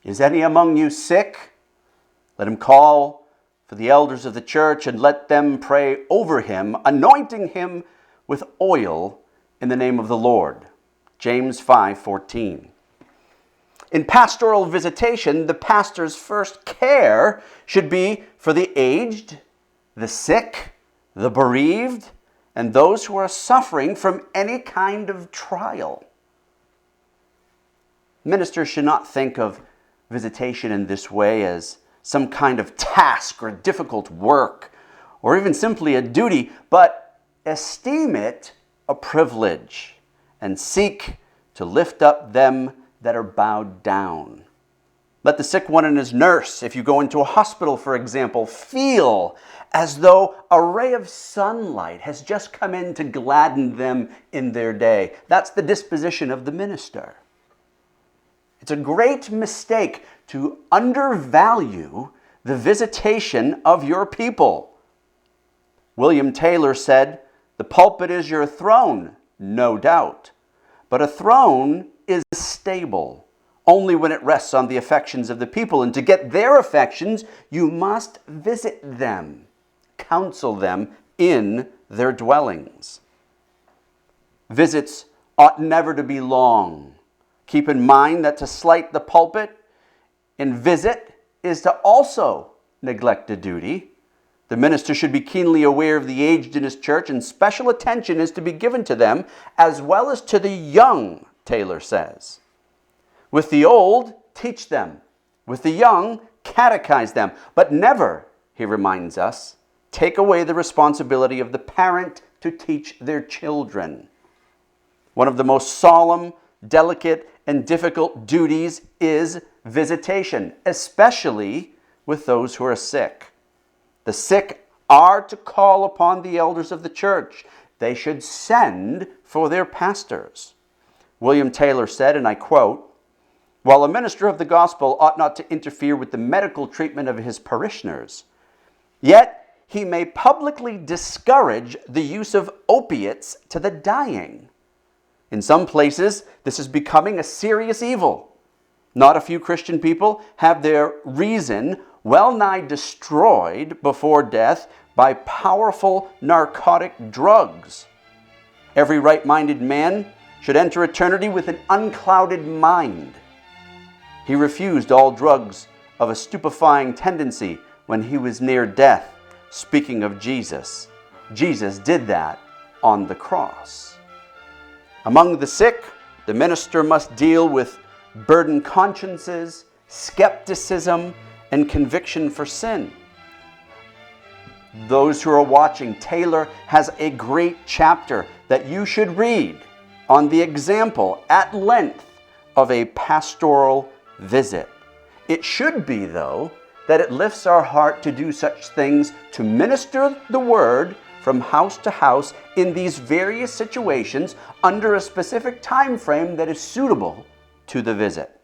Is any among you sick? Let him call for the elders of the church and let them pray over him, anointing him with oil in the name of the Lord. James 5:14. In pastoral visitation, the pastor's first care should be for the aged, the sick, the bereaved, and those who are suffering from any kind of trial. Ministers should not think of visitation in this way as some kind of task or difficult work, or even simply a duty, but esteem it a privilege and seek to lift up them that are bowed down. Let the sick one and his nurse, if you go into a hospital, for example, feel as though a ray of sunlight has just come in to gladden them in their day. That's the disposition of the minister. It's a great mistake to undervalue the visitation of your people. William Taylor said, "The pulpit is your throne, no doubt, but a throne is stable only when it rests on the affections of the people, and to get their affections, you must visit them, counsel them in their dwellings." Visits ought never to be long. Keep in mind that to slight the pulpit and visit is to also neglect a duty. The minister should be keenly aware of the aged in his church, and special attention is to be given to them as well as to the young, Taylor says. With the old, teach them. With the young, catechize them. But never, he reminds us, take away the responsibility of the parent to teach their children. One of the most solemn, delicate, and difficult duties is visitation, especially with those who are sick. The sick are to call upon the elders of the church. They should send for their pastors. William Taylor said, and I quote, "While a minister of the gospel ought not to interfere with the medical treatment of his parishioners, yet he may publicly discourage the use of opiates to the dying. In some places, this is becoming a serious evil. Not a few Christian people have their reason well nigh destroyed before death by powerful narcotic drugs. Every right-minded man should enter eternity with an unclouded mind. He refused all drugs of a stupefying tendency when he was near death, speaking of Jesus. Jesus did that on the cross." Among the sick, the minister must deal with burdened consciences, skepticism, and conviction for sin. Those who are watching, Taylor has a great chapter that you should read on the example at length of a pastoral visit. It should be, though, that it lifts our heart to do such things, to minister the word from house to house in these various situations under a specific time frame that is suitable to the visit.